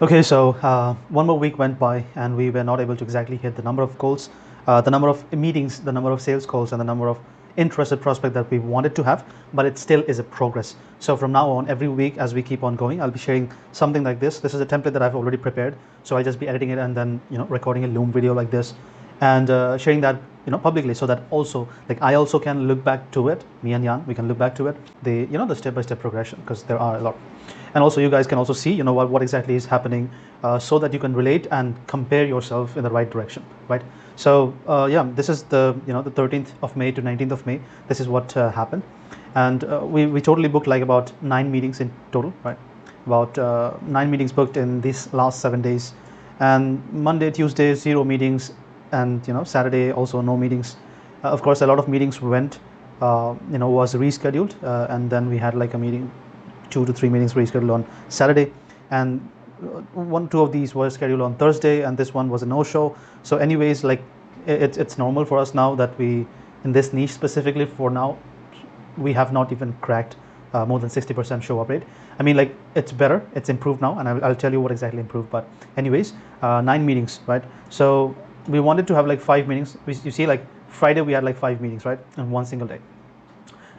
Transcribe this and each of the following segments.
Okay, so one more week went by and we were not able to exactly hit the number of calls, the number of meetings, the number of sales calls, and the number of interested prospect that we wanted to have, but it still is a progress. So from now on, every week as we keep on going, I'll be sharing something like this. This is a template that I've already prepared, so I'll just be editing it and then recording a Loom video like this, and sharing that publicly, so that also like I also can look back to it. Me and Jan, we can look back to it, the step-by-step progression, because there are a lot, and also you guys can also see what exactly is happening, so that you can relate and compare yourself in the right direction, right? So yeah, this is the 13th of May to 19th of May. This is what happened, and we totally booked like about 9 meetings in total, right? About 9 meetings booked in these last 7 days, and Monday, Tuesday 0 meetings, and Saturday also no meetings. Of course, a lot of meetings went was rescheduled, and then we had like a meeting, 2 to 3 meetings rescheduled on Saturday, and 2 of these were scheduled on Thursday, and this one was a no-show. So anyways, like it's normal for us now that we, in this niche specifically for now, we have not even cracked more than 60% show up rate. I mean, like, it's better, it's improved now, and I'll tell you what exactly improved. But anyways, 9 meetings, right? So we wanted to have like 5 meetings. You see, like Friday we had like 5 meetings, right, in one single day,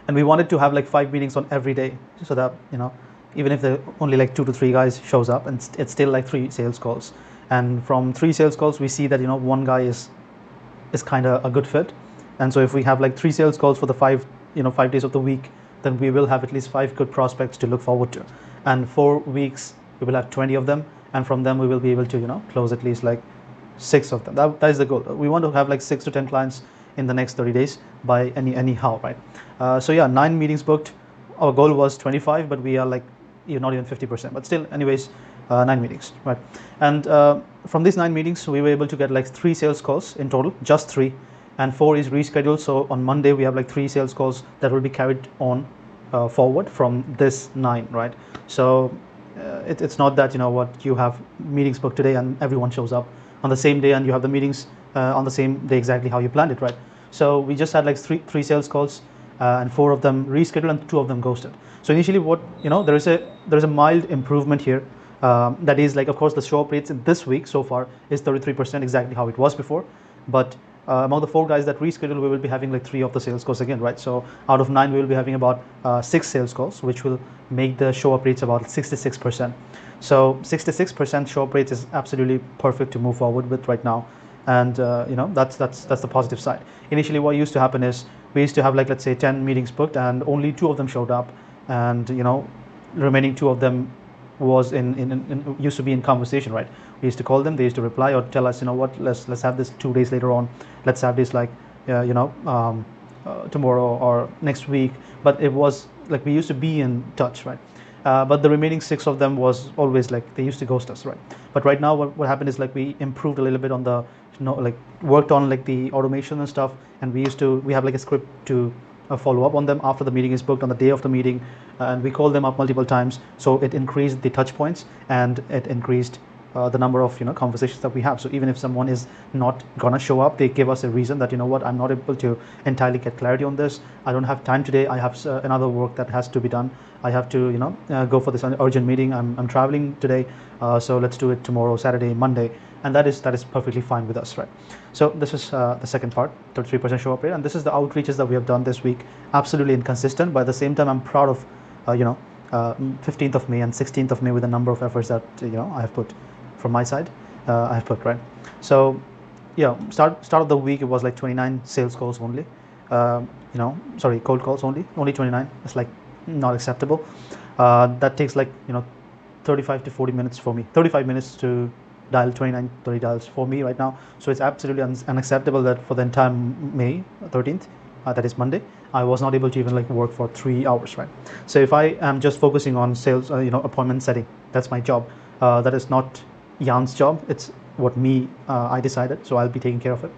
and we wanted to have like 5 meetings on every day, so that even if the only like 2 to 3 guys shows up, and it's still like 3 sales calls, and from 3 sales calls we see that one guy is kind of a good fit. And so if we have like 3 sales calls for the 5 days of the week, then we will have at least 5 good prospects to look forward to, and 4 weeks we will have 20 of them, and from them we will be able to close at least like 6 of them. That is the goal. We want to have like 6 to 10 clients in the next 30 days by anyhow, right? So yeah, 9 meetings booked. Our goal was 25, but we are like not even 50%, but still, anyways, 9 meetings, right? And from these 9 meetings we were able to get like 3 sales calls in total, just 3, and 4 is rescheduled. So on Monday we have like 3 sales calls that will be carried on forward from this 9, right? So it's not that what you have meetings booked today and everyone shows up on the same day, and you have the meetings on the same day exactly how you planned it, right? So we just had like three sales calls, and 4 of them rescheduled and 2 of them ghosted. So initially, what there is a mild improvement here. That is, like, of course, the show up rates in this week so far is 33%, exactly how it was before. But among the 4 guys that reschedule, we will be having like 3 of the sales calls again, right? So out of 9, we will be having about 6 sales calls, which will make the show up rates about 66%. So 66% show up rates is absolutely perfect to move forward with right now. And that's the positive side. Initially, what used to happen is we used to have like, let's say, 10 meetings booked, and only 2 of them showed up, and remaining 2 of them was in used to be in conversation, right? We used to call them, they used to reply or tell us, what, let's have this 2 days later on, let's have this like tomorrow or next week. But it was like we used to be in touch, right? But the remaining 6 of them was always like they used to ghost us, right? But right now what happened is like we improved a little bit on the like worked on like the automation and stuff, and we have like a script to follow up on them after the meeting is booked, on the day of the meeting, and we call them up multiple times. So it increased the touch points, and it increased the number of conversations that we have. So even if someone is not gonna show up, they give us a reason that what, I'm not able to entirely get clarity on this, I don't have time today, I have another work that has to be done, I have to go for this urgent meeting, I'm traveling today, so let's do it tomorrow, Saturday, Monday. And that is perfectly fine with us, right? So this is the second part, 33% show up rate, and this is the outreaches that we have done this week. Absolutely inconsistent, but at the same time I'm proud of 15th of May and 16th of May with the number of efforts that I have put from my side. I have put, right? So yeah, start of the week it was like 29 sales calls only, sorry, cold calls only 29. It's like not acceptable. That takes like 35 to 40 minutes for me, 35 minutes to dial 30 dials for me right now. So it's absolutely unacceptable that for the entire May 13th, that is Monday, I was not able to even like work for 3 hours, right? So if I am just focusing on sales, appointment setting, that's my job. That is not Jan's job. It's what I decided, so I'll be taking care of it.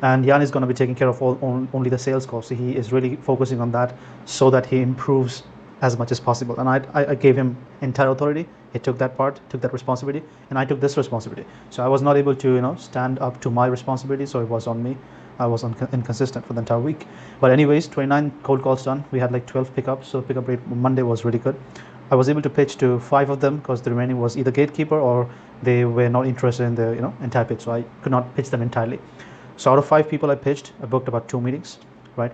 And Jan is going to be taking care of only the sales calls. So he is really focusing on that so that he improves as much as possible. And I gave him entire authority. He took that part, took that responsibility, and I took this responsibility. So I was not able to stand up to my responsibility, so it was on me. I was inconsistent for the entire week. But anyways, 29 cold calls done. We had like 12 pickups, so pickup rate Monday was really good. I was able to pitch to 5 of them because the remaining was either gatekeeper or they were not interested in the entire pitch, so I could not pitch them entirely. So out of 5 people I pitched, I booked about 2 meetings, right?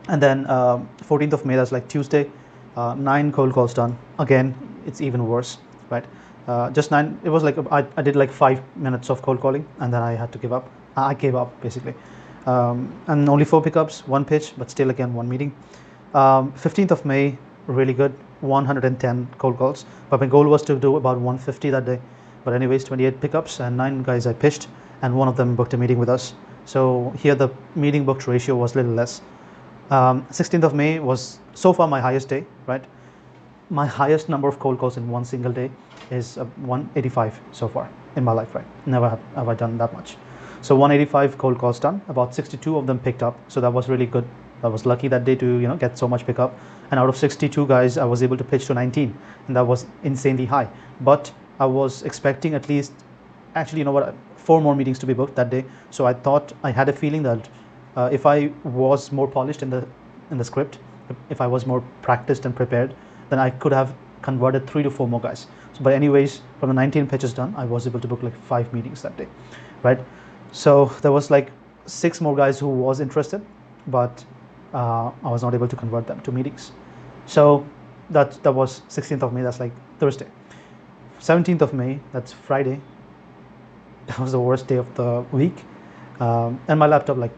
And then 14th of May, that's like Tuesday, 9 cold calls done. Again, it's even worse, right? Just 9. It was like I did like 5 minutes of cold calling, and then I had to give up. I gave up basically, and only 4 pickups, 1 pitch, but still again 1 meeting. 15th of May, really good, 110 cold calls, but my goal was to do about 150 that day. But anyways, 28 pickups and 9 guys I pitched, and 1 of them booked a meeting with us. So here the meeting booked ratio was a little less. 16th of May was so far my highest day, right? My highest number of cold calls in one single day is 185 so far in my life, right? Never have I done that much. So 185 cold calls done, about 62 of them picked up, so that was really good. I was lucky that day to get so much pickup, and out of 62 guys I was able to pitch to 19, and that was insanely high. But I was expecting at least, actually 4 more meetings to be booked that day. So I thought, I had a feeling that if I was more polished in the script, if I was more practiced and prepared, then I could have converted 3 to 4 more guys. So, but anyways, from the 19 pitches done, I was able to book like 5 meetings that day, right? So there was like 6 more guys who was interested, but I was not able to convert them to meetings. So that was 16th of May, that's like Thursday. 17th of May, that's Friday. That was the worst day of the week, and my laptop, it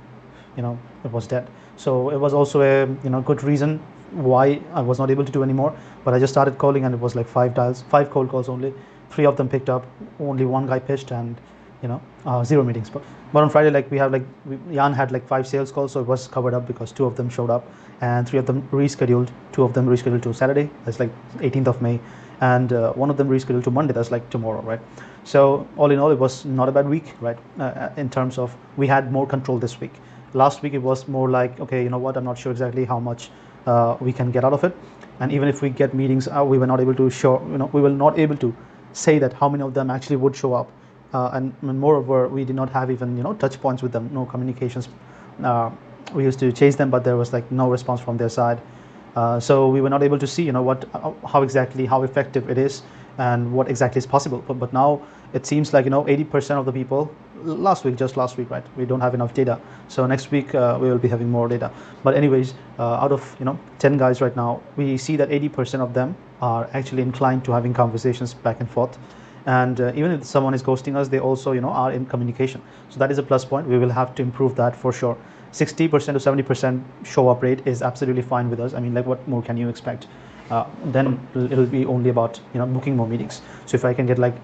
was dead. So it was also a good reason why I was not able to do anymore. But I just started calling, and it was like 5 dials, 5 cold calls only. 3 of them picked up, only 1 guy pitched, and 0 meetings. But on Friday, Jan had like 5 sales calls, so it was covered up because 2 of them showed up, and 3 of them rescheduled. 2 of them rescheduled to Saturday, that's like 18th of May, and 1 of them rescheduled to Monday, that's like tomorrow, right? So all in all, it was not a bad week, right? In terms of, we had more control this week. Last week it was more like, okay, I'm not sure exactly how much we can get out of it, and even if we get meetings, we were not able to show, we were not able to say that how many of them actually would show up, and moreover, we did not have even touch points with them, no communications. We used to chase them, but there was like no response from their side. So we were not able to see how effective it is and what exactly is possible. But now it seems like 80% of the people, just last week, right? We don't have enough data, so next week we will be having more data. But anyways, out of 10 guys right now, we see that 80% of them are actually inclined to having conversations back and forth, and even if someone is ghosting us, they also are in communication. So that is a plus point. We will have to improve that for sure. 60% to 70% show up rate is absolutely fine with us. I mean, like, what more can you expect? Then it'll be only about booking more meetings. So if I can get like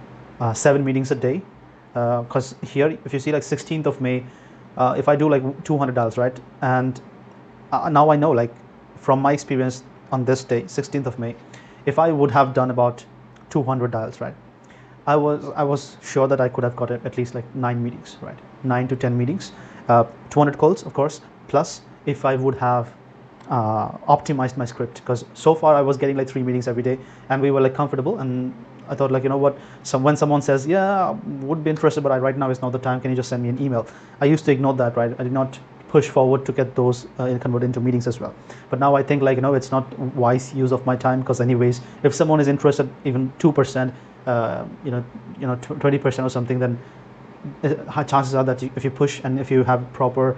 7 meetings a day, because here if you see like 16th of May, if I do like 200 dials, right, and now I know, like, from my experience on this day, 16th of May, if I would have done about 200 dials, right, I was sure that I could have got at least like 9 meetings, right? 9 to 10 meetings, 200 calls, of course, plus if I would have optimized my script, because so far I was getting like 3 meetings every day, and we were like comfortable, and I thought, like, when someone says, yeah, would be interested, but right now is not the time, can you just send me an email? I used to ignore that, right? I did not push forward to get those converted into meetings as well. But now I think, like, it's not wise use of my time, because anyways, if someone is interested, even 2%, 20% or something, then chances are that if you push, and if you have proper,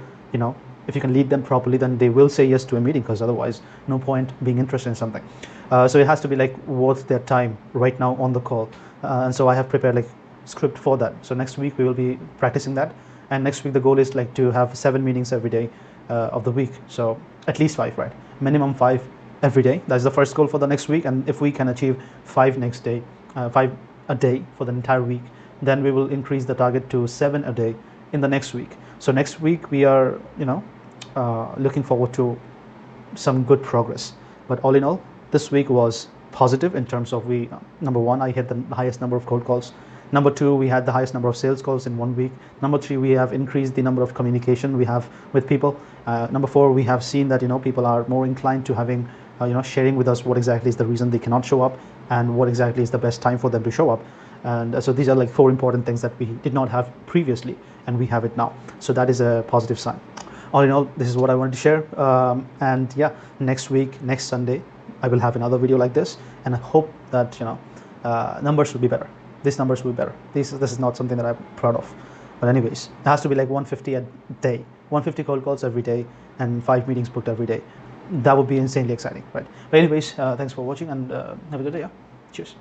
if you can lead them properly, then they will say yes to a meeting, because otherwise no point being interested in something. So it has to be like worth their time right now on the call, and so I have prepared like script for that. So next week we will be practicing that, and next week the goal is like to have 7 meetings every day of the week. So at least 5, right? Minimum 5 every day. That's the first goal for the next week, and if we can achieve 5 next day, 5 a day for the entire week, then we will increase the target to 7 a day in the next week. So next week we are looking forward to some good progress. But all in all, this week was positive in terms of, number 1, I hit the highest number of cold calls. Number 2, we had the highest number of sales calls in 1 week. Number 3, we have increased the number of communication we have with people. Number 4, we have seen that people are more inclined to having sharing with us what exactly is the reason they cannot show up, and what exactly is the best time for them to show up. And so these are like 4 important things that we did not have previously, and we have it now. So that is a positive sign. All in all, this is what I wanted to share. And yeah, next week, next Sunday, I will have another video like this, and I hope that numbers will be better. These numbers will be better. This is not something that I'm proud of, but anyways, it has to be like 150 a day, 150 cold calls every day, and 5 meetings booked every day. That would be insanely exciting, right? But anyways, thanks for watching, and have a good day. Yeah, cheers.